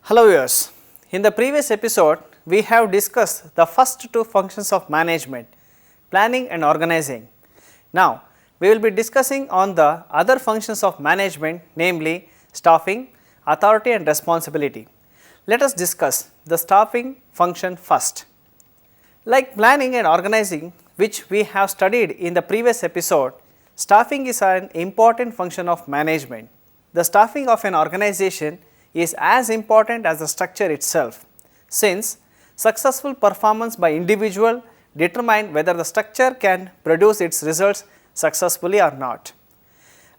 Hello viewers, in the previous episode we have discussed the first two functions of management, planning and organizing. Now we will be discussing on the other functions of management, namely staffing, authority and responsibility. Let us discuss the staffing function first. Like planning and organizing, which we have studied in the previous episode, staffing is an important function of management. The staffing of an organization is as important as the structure itself, since successful performance by individual determine whether the structure can produce its results successfully or not.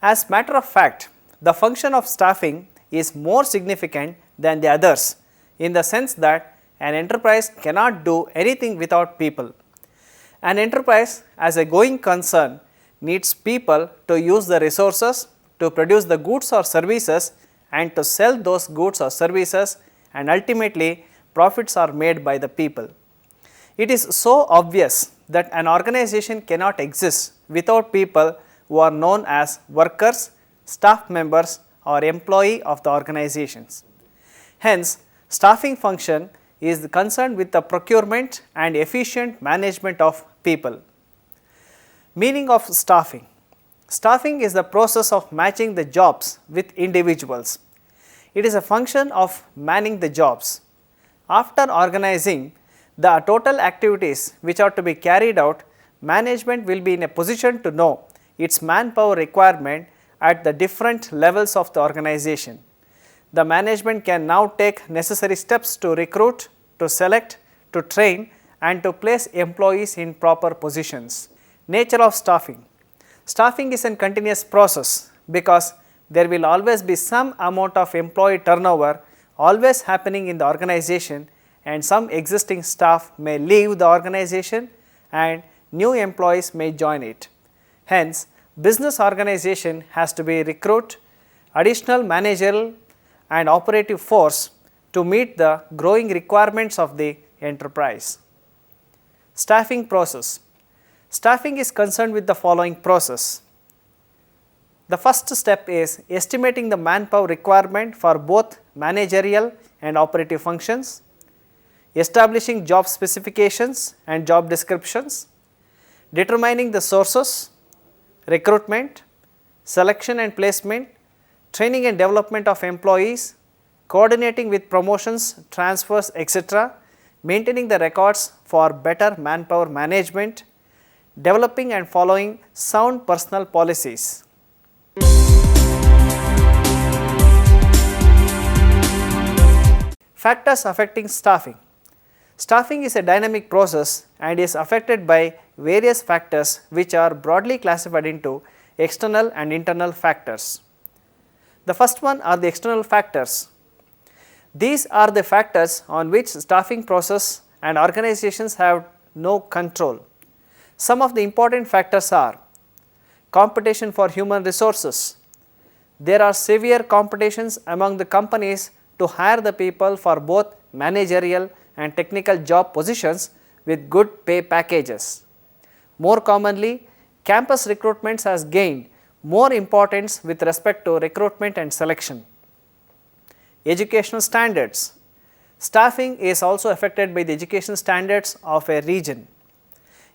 As matter of fact, the function of staffing is more significant than the others in the sense that an enterprise cannot do anything without people. An enterprise as a going concern needs people to use the resources to produce the goods or services and to sell those goods or services, and ultimately profits are made by the people. It is so obvious that an organization cannot exist without people who are known as workers, staff members or employee of the organizations. Hence, staffing function is concerned with the procurement and efficient management of people. Meaning of staffing. Staffing is the process of matching the jobs with individuals. It is a function of manning the jobs. After organizing the total activities which are to be carried out, management will be in a position to know its manpower requirement at the different levels of the organization. The management can now take necessary steps to recruit, to select, to train and to place employees in proper positions. Nature of staffing. Staffing is a continuous process because there will always be some amount of employee turnover always happening in the organization, and some existing staff may leave the organization and new employees may join it. Hence, business organization has to be recruit additional managerial and operative force to meet the growing requirements of the enterprise. Staffing process. Staffing is concerned with the following process. The first step is estimating the manpower requirement for both managerial and operative functions, establishing job specifications and job descriptions, determining the sources, recruitment, selection and placement, training and development of employees, coordinating with promotions, transfers, etc., maintaining the records for better manpower management, developing and following sound personnel policies. Factors affecting staffing. Staffing is a dynamic process and is affected by various factors which are broadly classified into external and internal factors. The first one are the external factors. These are the factors on which staffing process and organizations have no control. Some of the important factors are competition for human resources. There are severe competitions among the companies to hire the people for both managerial and technical job positions with good pay packages. More commonly, campus recruitment has gained more importance with respect to recruitment and selection. Educational standards. Staffing is also affected by the education standards of a region.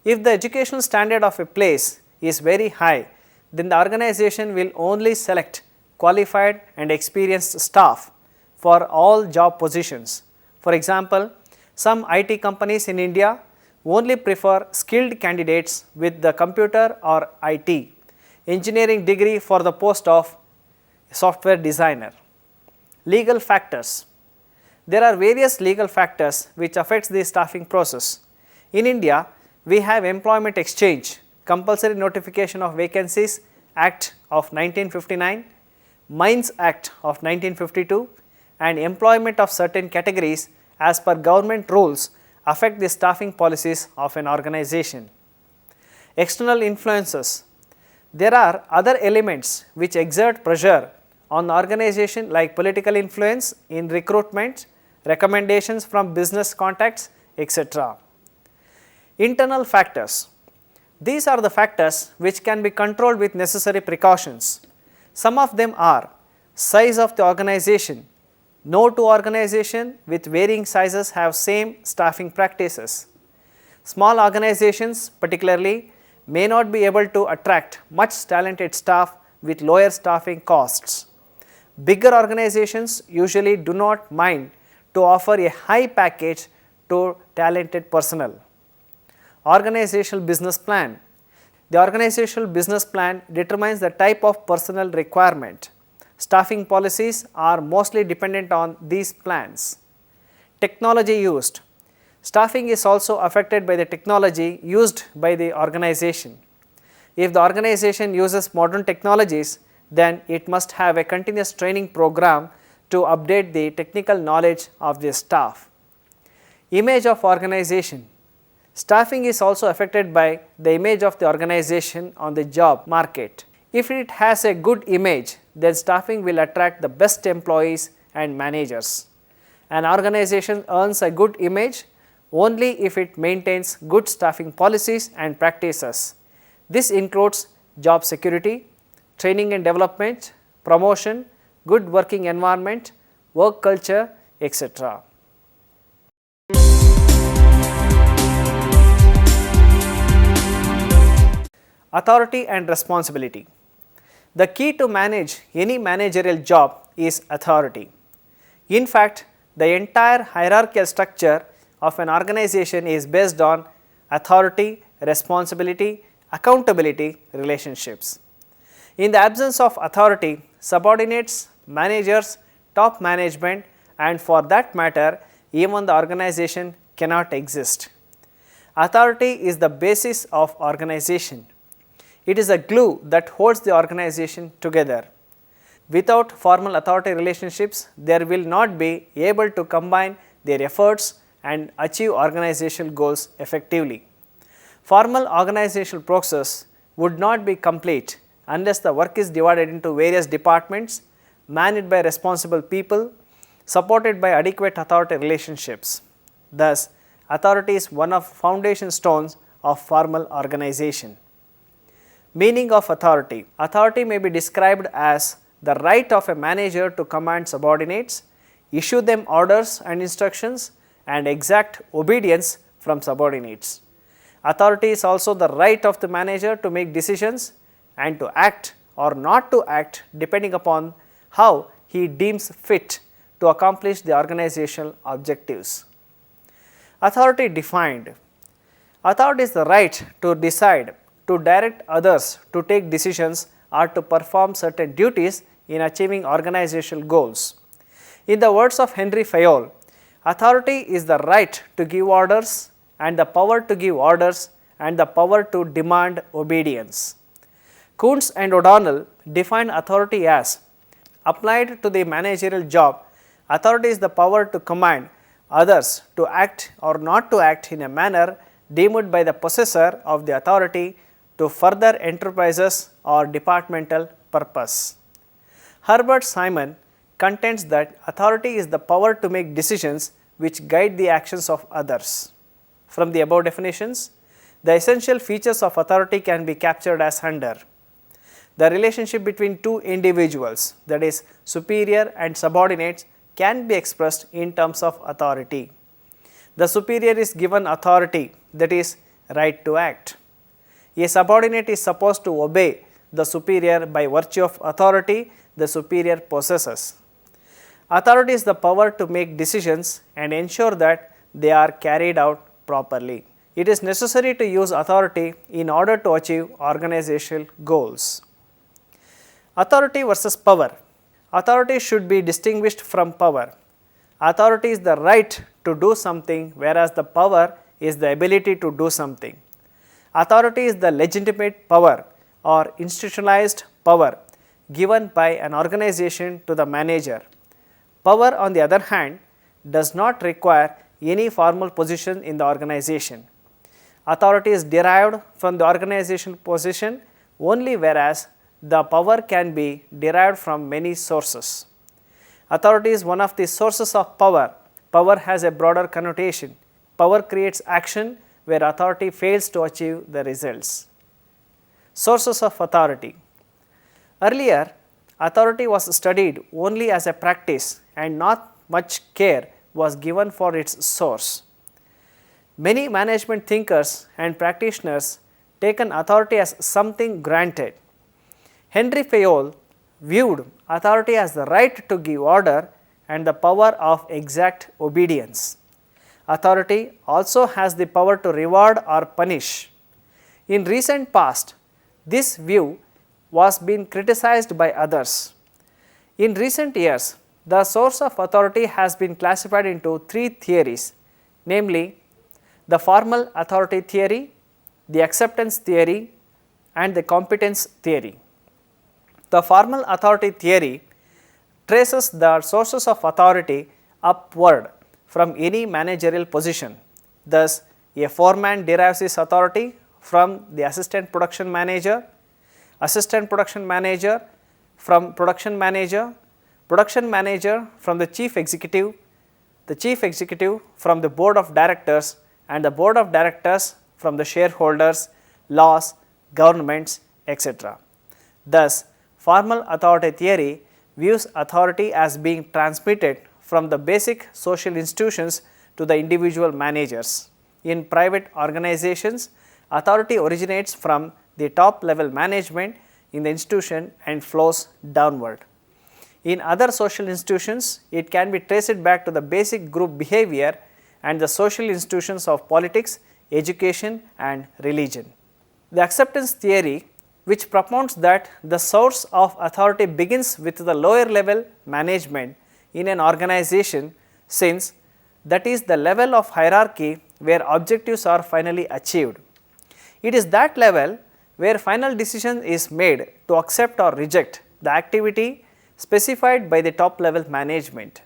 If the educational standard of a place is very high, then the organization will only select qualified and experienced staff for all job positions. For example, some IT companies in India only prefer skilled candidates with the computer or IT engineering degree for the post of software designer. Legal factors. There are various legal factors which affects the staffing process. In India, we have Employment Exchange, Compulsory Notification of Vacancies Act of 1959, Mines Act of 1952, and employment of certain categories as per government rules affect the staffing policies of an organization. External influences. There are other elements which exert pressure on the organization like political influence in recruitment, recommendations from business contacts, etc. Internal factors. These are the factors which can be controlled with necessary precautions. Some of them are size of the organization, No two organizations with varying sizes have same staffing practices. Small organizations particularly may not be able to attract much talented staff with lower staffing costs. Bigger organizations usually do not mind to offer a high package to talented personnel. Organizational business plan. The organizational business plan determines the type of personnel requirement. Staffing policies are mostly dependent on these plans. Technology used. Staffing is also affected by the technology used by the organization. If the organization uses modern technologies, then it must have a continuous training program to update the technical knowledge of the staff. Image of organization. Staffing is also affected by the image of the organization on the job market. If it has a good image, then staffing will attract the best employees and managers. An organization earns a good image only if it maintains good staffing policies and practices. This includes job security, training and development, promotion, good working environment, work culture, etc. Authority and responsibility. The key to manage any managerial job is authority. In fact, the entire hierarchical structure of an organization is based on authority, responsibility, accountability relationships. In the absence of authority, subordinates, managers, top management, and for that matter, even the organization cannot exist. Authority is the basis of organization. It is a glue that holds the organization together. Without formal authority relationships, there will not be able to combine their efforts and achieve organizational goals effectively. Formal organizational process would not be complete unless the work is divided into various departments, managed by responsible people, supported by adequate authority relationships. Thus, authority is one of foundation stones of formal organization. Meaning of authority. Authority may be described as the right of a manager to command subordinates, issue them orders and instructions, and exact obedience from subordinates. Authority is also the right of the manager to make decisions and to act or not to act depending upon how he deems fit to accomplish the organizational objectives. Authority defined. Authority is the right to decide, to direct others to take decisions or to perform certain duties in achieving organizational goals. In the words of Henry Fayol, authority is the right to give orders and the power to give orders and the power to demand obedience. Kuntz and O'Donnell define authority as applied to the managerial job. Authority is the power to command others to act or not to act in a manner deemed by the possessor of the authority to further enterprises or departmental purpose. Herbert Simon contends that authority is the power to make decisions which guide the actions of others. From the above definitions, the essential features of authority can be captured as under: the relationship between two individuals, that is superior and subordinates, can be expressed in terms of authority. The superior is given authority, that is right to act. A subordinate is supposed to obey the superior by virtue of authority the superior possesses. Authority is the power to make decisions and ensure that they are carried out properly. It is necessary to use authority in order to achieve organizational goals. Authority versus power. Authority should be distinguished from power. Authority is the right to do something, whereas the power is the ability to do something. Authority is the legitimate power or institutionalized power given by an organization to the manager. Power, on the other hand, does not require any formal position in the organization. Authority is derived from the organizational position only, whereas the power can be derived from many sources. Authority is one of the sources of power. Power has a broader connotation. Power creates action where authority fails to achieve the results. Sources of authority. Earlier, authority was studied only as a practice and not much care was given for its source. Many management thinkers and practitioners taken authority as something granted. Henry Fayol viewed authority as the right to give order and the power of exact obedience. Authority also has the power to reward or punish. In recent past, this view was being criticized by others. In recent years, the source of authority has been classified into three theories, namely the formal authority theory, the acceptance theory, and the competence theory. The formal authority theory traces the sources of authority upward from any managerial position. Thus, a foreman derives his authority from the assistant production manager from production manager from the chief executive from the board of directors, and the board of directors from the shareholders, laws, governments, etc. Thus, formal authority theory views authority as being transmitted from the basic social institutions to the individual managers. In private organizations, authority originates from the top level management in the institution and flows downward. In other social institutions, it can be traced back to the basic group behavior and the social institutions of politics, education, and religion. The acceptance theory, which propounds that the source of authority begins with the lower level management in an organization, since that is the level of hierarchy where objectives are finally achieved. It is that level where final decision is made to accept or reject the activity specified by the top level management.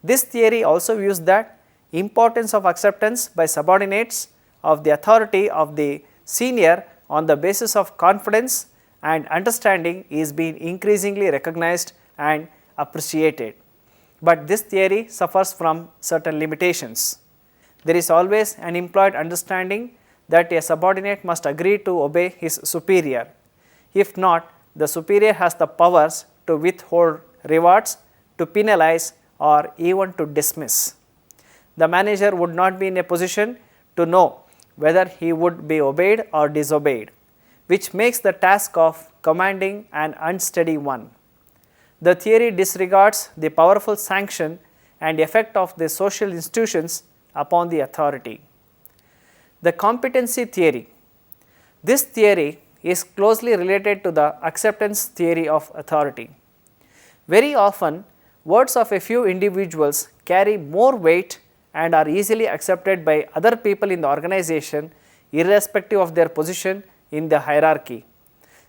This theory also views that importance of acceptance by subordinates of the authority of the senior on the basis of confidence and understanding is being increasingly recognized and appreciated. But this theory suffers from certain limitations. There is always an implied understanding that a subordinate must agree to obey his superior. If not, the superior has the powers to withhold rewards, to penalize, or even to dismiss. The manager would not be in a position to know whether he would be obeyed or disobeyed, which makes the task of commanding an unsteady one. The theory disregards the powerful sanction and effect of the social institutions upon the authority. The competency theory. This theory is closely related to the acceptance theory of authority. Very often, words of a few individuals carry more weight and are easily accepted by other people in the organization irrespective of their position in the hierarchy.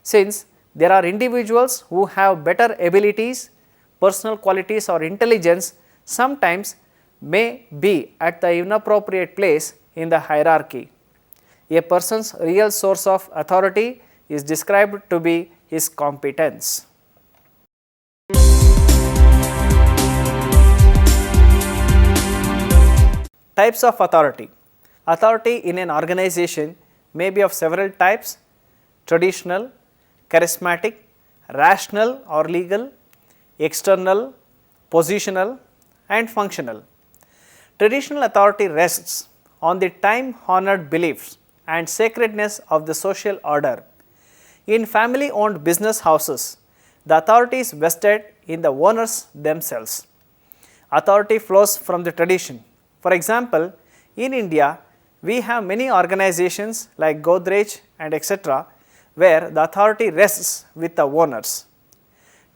Since there are individuals who have better abilities, personal qualities, or intelligence, sometimes may be at the inappropriate place in the hierarchy. A person's real source of authority is described to be his competence. Types of authority. Authority in an organization may be of several types: traditional, charismatic, rational or legal, external, positional, and functional. Traditional authority rests on the time-honored beliefs and sacredness of the social order. In family-owned business houses, the authority is vested in the owners themselves. Authority flows from the tradition. For example, in India, we have many organizations like Godrej and etc., where the authority rests with the owners.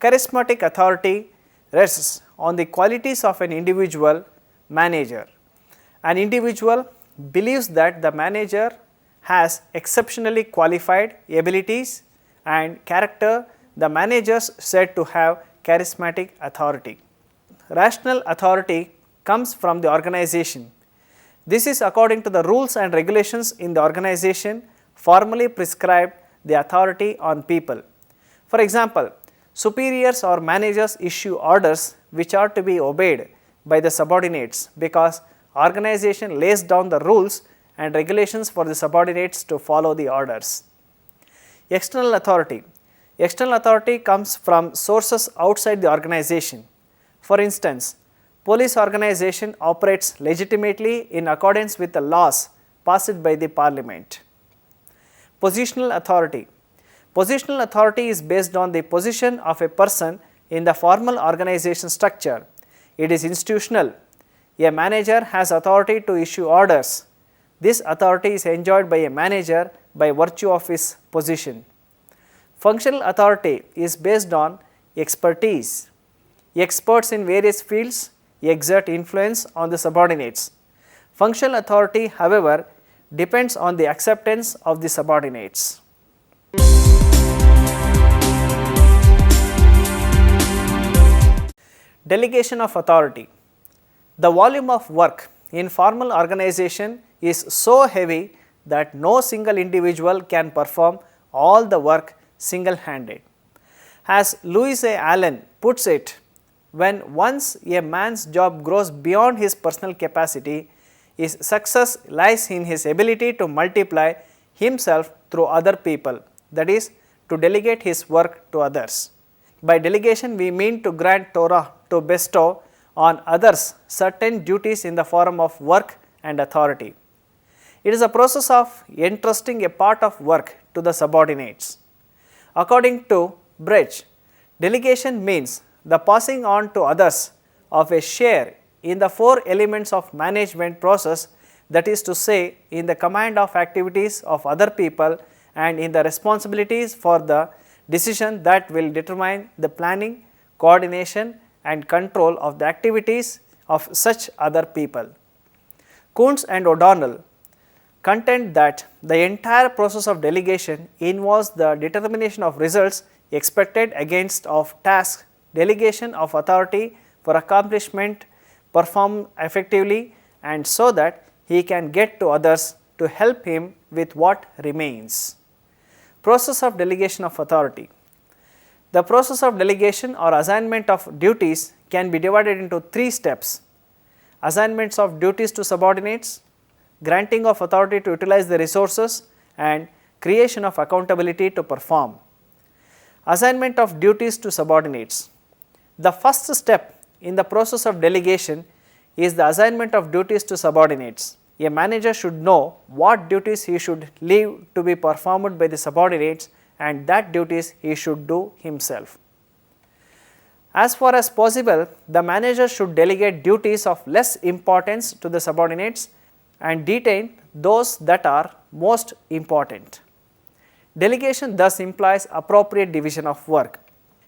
Charismatic authority rests on the qualities of an individual manager. An individual believes that the manager has exceptionally qualified abilities and character. The manager is said to have charismatic authority. Rational authority comes from the organization. This is according to the rules and regulations in the organization formally prescribe the authority on people. For example, superiors or managers issue orders which are to be obeyed by the subordinates because organization lays down the rules and regulations for the subordinates to follow the orders. External authority. External authority comes from sources outside the organization. For instance, Police organization operates legitimately in accordance with the laws passed by the parliament. Positional authority. Positional authority is based on the position of a person in the formal organization structure. It is institutional. A manager has authority to issue orders. This authority is enjoyed by a manager by virtue of his position. Functional authority is based on expertise. Experts in various fields exert influence on the subordinates. Functional authority, however, depends on the acceptance of the subordinates. Delegation of authority. The volume of work in formal organization is so heavy that no single individual can perform all the work single-handed. As Louis A. Allen puts it, when once a man's job grows beyond his personal capacity, his success lies in his ability to multiply himself through other people, that is, to delegate his work to others. By delegation, we mean to grant Torah to bestow on others certain duties in the form of work and authority. It is a process of entrusting a part of work to the subordinates. According to Brecht, delegation means the passing on to others of a share in the four elements of management process, that is to say, in the command of activities of other people and in the responsibilities for the decision that will determine the planning, coordination and control of the activities of such other people. Kuntz and O'Donnell contend that the entire process of delegation involves the determination of results expected against of tasks, delegation of authority for accomplishment performed effectively, and so that he can get to others to help him with what remains. Process of delegation of authority. The process of delegation or assignment of duties can be divided into three steps: assignments of duties to subordinates, granting of authority to utilize the resources, and creation of accountability to perform. Assignment of duties to subordinates. The first step in the process of delegation is the assignment of duties to subordinates. A manager should know what duties he should leave to be performed by the subordinates and that duties he should do himself. As far as possible, the manager should delegate duties of less importance to the subordinates and detain those that are most important. Delegation thus implies appropriate division of work.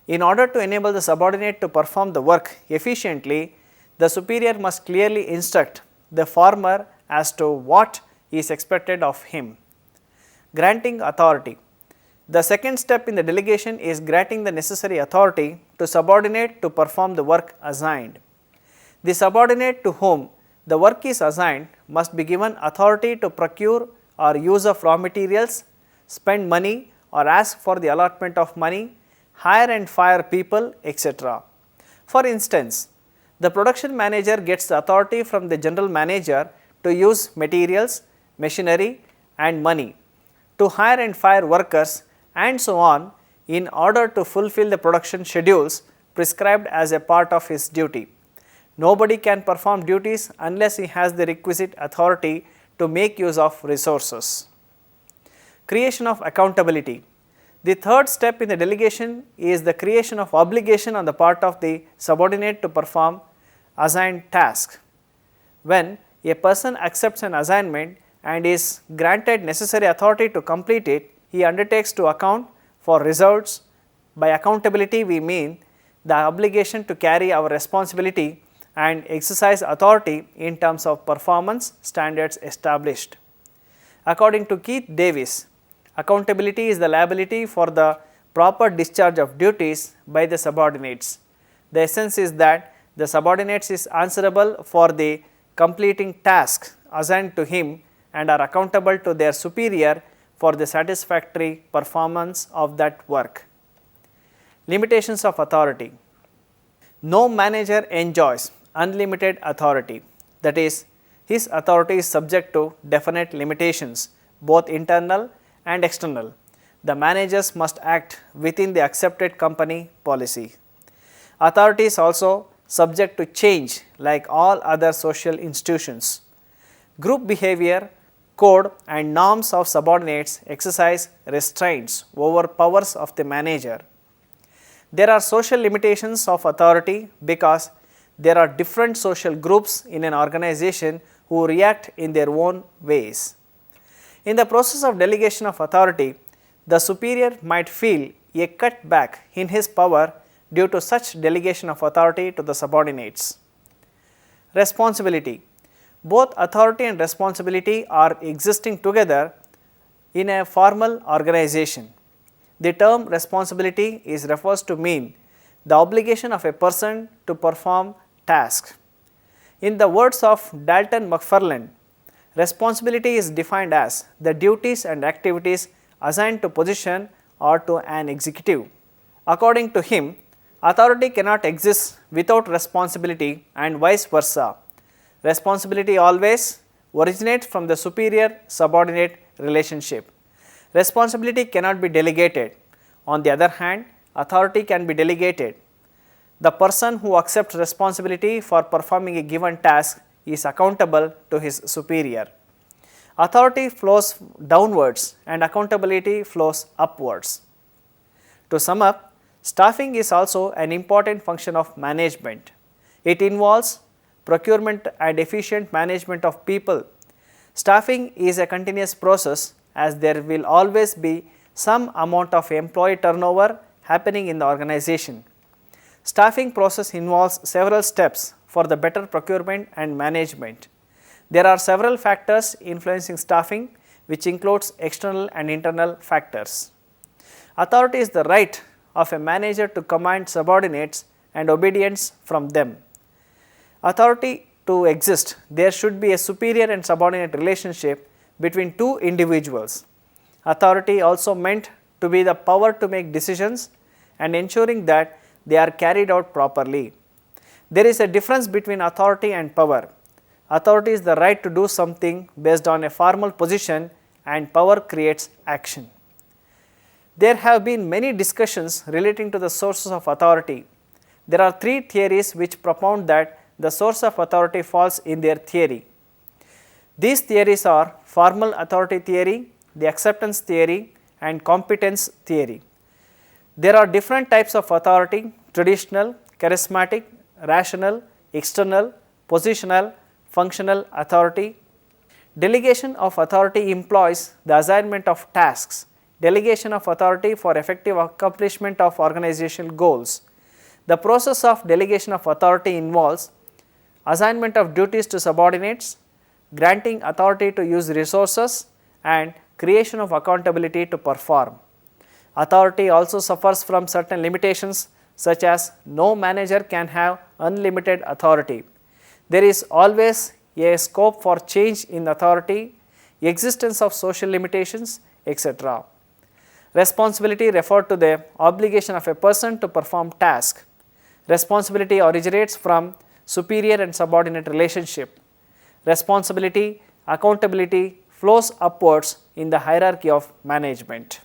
In order to enable the subordinate to perform the work efficiently, the superior must clearly instruct the former as to what is expected of him. Granting authority. The second step in the delegation is granting the necessary authority to subordinate to perform the work assigned. The subordinate to whom the work is assigned must be given authority to procure or use of raw materials, spend money or ask for the allotment of money, hire and fire people, etc. For instance, the production manager gets the authority from the general manager to use materials, machinery and money, to hire and fire workers and so on in order to fulfill the production schedules prescribed as a part of his duty. Nobody can perform duties unless he has the requisite authority to make use of resources. Creation of accountability. The third step in the delegation is the creation of obligation on the part of the subordinate to perform assigned tasks. When a person accepts an assignment and is granted necessary authority to complete it, he undertakes to account for results. By accountability, we mean the obligation to carry our responsibility and exercise authority in terms of performance standards established. According to Keith Davis, accountability is the liability for the proper discharge of duties by the subordinates. The essence is that the subordinates is answerable for the completing tasks assigned to him and are accountable to their superior for the satisfactory performance of that work. Limitations of authority. No manager enjoys unlimited authority, that is, his authority is subject to definite limitations, both internal and external. The managers must act within the accepted company policy. Authority is also subject to change like all other social institutions. Group behavior, code and norms of subordinates exercise restraints over powers of the manager. There are social limitations of authority because there are different social groups in an organization who react in their own ways. In the process of delegation of authority, the superior might feel a cutback in his power due to such delegation of authority to the subordinates. Responsibility. Both authority and responsibility are existing together in a formal organization. The term responsibility is refers to mean the obligation of a person to perform tasks. In the words of Dalton McFarland, responsibility is defined as the duties and activities assigned to position or to an executive. According to him, authority cannot exist without responsibility and vice versa. Responsibility always originates from the superior subordinate relationship. Responsibility cannot be delegated. On the other hand, authority can be delegated. The person who accepts responsibility for performing a given task is accountable to his superior. Authority flows downwards and accountability flows upwards. To sum up, staffing is also an important function of management. It involves procurement and efficient management of people. Staffing is a continuous process as there will always be some amount of employee turnover happening in the organization. Staffing process involves several steps for the better procurement and management. There are several factors influencing staffing, which includes external and internal factors. Authority is the right of a manager to command subordinates and obedience from them. Authority to exist, there should be a superior and subordinate relationship between two individuals. Authority also meant to be the power to make decisions and ensuring that they are carried out properly. There is a difference between authority and power. Authority is the right to do something based on a formal position and power creates action. There have been many discussions relating to the sources of authority. There are three theories which propound that the source of authority falls in their theory. These theories are formal authority theory, the acceptance theory and competence theory. There are different types of authority: traditional, charismatic, rational, external, positional, functional authority. Delegation of authority employs the assignment of tasks, delegation of authority for effective accomplishment of organizational goals. The process of delegation of authority involves assignment of duties to subordinates, granting authority to use resources and creation of accountability to perform. Authority also suffers from certain limitations such as no manager can have unlimited authority. There is always a scope for change in authority, existence of social limitations, etc. Responsibility refers to the obligation of a person to perform tasks. Responsibility originates from superior and subordinate relationship. Responsibility, accountability flows upwards in the hierarchy of management.